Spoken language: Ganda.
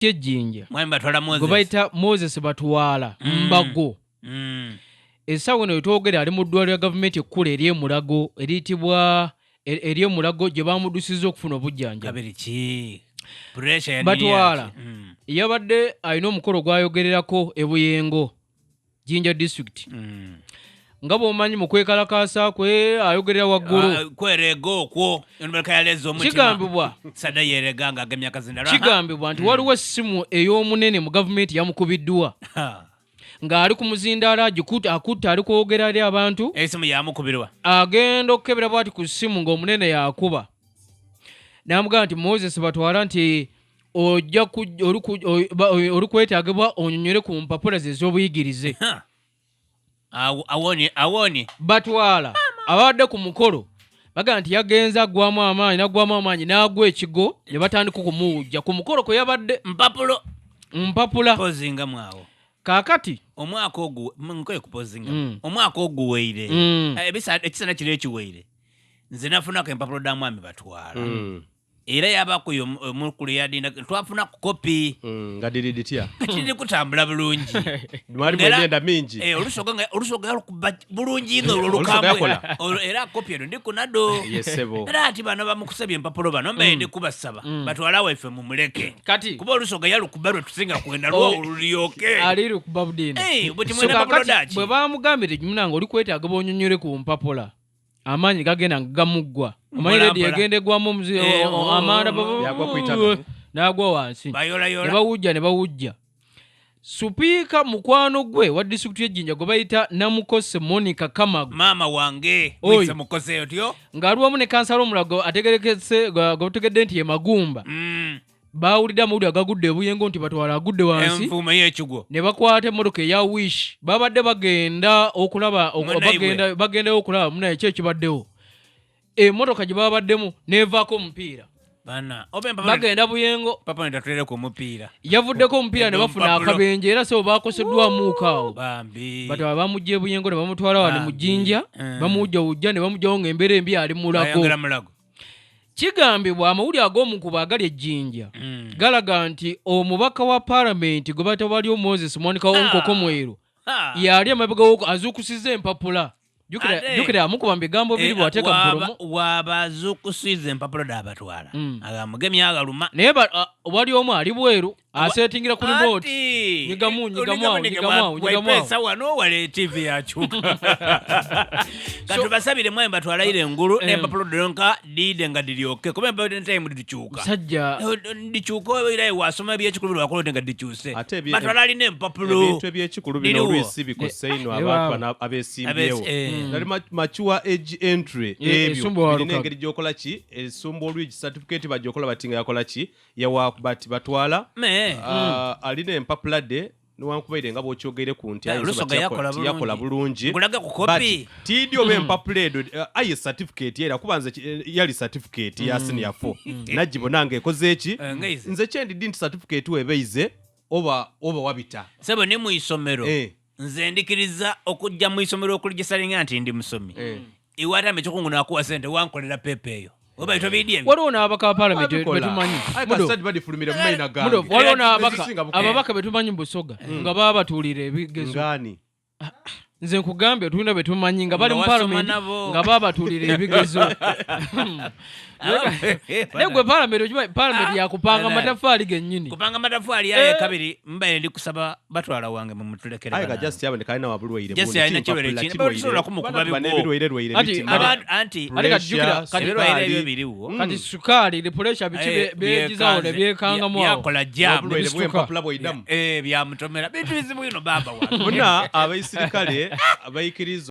Jinja mwami Batwala Moses gobaita Moses Batwala Mbago esawo no yitogera ali mu ddwaliro ya gavumenti ekkulu eri Mulago eriyitibwa eri Mulago gye bamudusiza okufuna obujjanja kabiri ki pressure ya Batwala yabadde alina omukolo gwayogererako ebuyengo Jinja district nga bw'omanyi mu kwekalakaasa kwe ayogerera waggulu kwerego okwo enbalika yalezo omutima kigambibwa sada yerega nga agemya akazindala kigambibwa nti waliwo essimu ey'omunene mu gavumenti yamukubiddwa ng'ali ku muzindaala akutta ali kwogera eri abantu esimu yamukubirwa agenda okukebera bwati ku ssimu ng'omunene yakuba n'amugamba nti Moses Batwala nti ojja oli kwetaagibwa onyonyole ku mpapula ze ez'obuyigirize awoni Batwala abadde ku mukolo bagamba nti yagenza aggwamu amaanyi n'agwa ekigo ne batandika okumuwujja ku mukolo kwe yabadde mpapula pozinga mwawo kaakati omwaka ogwo nkoye kupozinga omwaka oguweire ekisana kiri ekiweire nze nafunako empapula da mwami Batwala era yabako omukulu yadinda twafuna ku kopi nga diriditya kiri kutambula bulungi mwali mwenda mingi olusoga lukuba bulungi nga olukambwe era kopi eno ndikunado yesebo era ati bano bamukusabye empapula bano mbaye ndikubasaba Batwala waffe mumuleke kati kuba olusoga yalukuba lwe tusinga kwenda lwo olulyoke ali lukuba budinda buti mwena empapula daki bwe bamugambire munange oli kwetaaga bonyonyole ku mpapula amaanyi gagenda gamuggwa omanyi redi yagendegwamu amanda n'agwa wansi ne bawujja supiika mukwano gwe wa disitulikiti y'Ejjinja gwe bayita Namukose Monica Kamago maama wange wisa mukose otyo ng'ali wamu ne kansala Omulago ategerekese gategedde nti ye Magumba bawulidde amawulire agagudde ebuyengo nti Batwala agudde wansi enfuuma y'ekigwo ne bakwata emmotoka eya Wish babadde bagenda okulaba bagendayo okulaba munaye ki ekibaddewo emmotoka gye babaddemu neevaako omupiira bagenda buyengo papa ndatulireko omupiira yavuddeko omupiira ne bafuna akabenje era so bakoseddwamuuko awo Batwala bamugja ebuyengo ne bamutwala wano mu Jinja bamuwujjawujja ne bamugjawo ng'embeera embi ali Mulago kigambibwa amawulire ag'omukuba agali Ejjinja galaga nti omubaka wa paalamenti gwe bayita waliwo Moses Monica Onkoko Mweru yali amabega azuukusiza empapula jukira amukuba mu bigambo biri bw'ateeka mu polomo wabazuukusiza empapula d'Abatwala agamugemye agaluma naye wali omu ali bweru asetingira ku remote nyigamu wano wale TV yakyuka katubasabire mwami Batwala ire engulu n'empapula donka dide nga diryoke kuba empapula time dikyuka sajja dikyuka era wasoma ebyekikulu lwakola nga dikyuse Batwala alina empapula ebintu ebyekikulu bino olwisi bikose ino abantu abeesimbyewo nali mature age entry ebyo birina engeri gyokola ki esumba olwigi certificate bagyokola batinga yakola ki yawa Batwala alina empapula de niwankubaire nga bw'okyogere ku nti yakola bulungi tiidi oba empapula edo aye certificate era kuba nze yali certificate ya senior 4 nagibona ng'ekoze eki nze kyendiddi nti certificate webeize oba wabita sebo ne mu isomero nze ndikiriza okujja mu isomero okuligisalinga nti ndi musomi iwatame ekikungu nakuwa sente wankolera pepe eyo waliwo n'abaka paalamenti betumanyi waliwo n'ababaka betumanyi mu Busoga nga baba batuulira ebigezo nze nkugambye tulina betumanyi nga bali mu paalamenti nga baba batuulira ebigezo naye gwe paalamenti yakupanga amatafaali gennyini kupanga amatafaali aye kabiri mbaire ndi kusaba Batwala wange mumutulekere aye just yaboneka alina wabulwaire just alina kirwaire kindi basobola kumukuba bibwo anti ebirwaire ebyo biriwo kati sukaali ne pressure biki beegizawo ne byekangamu awo byakola jamu bwempapula bw'oyidamu byamutomera bintu bizibu bino baba wange bonna abaisirikale abayikiriza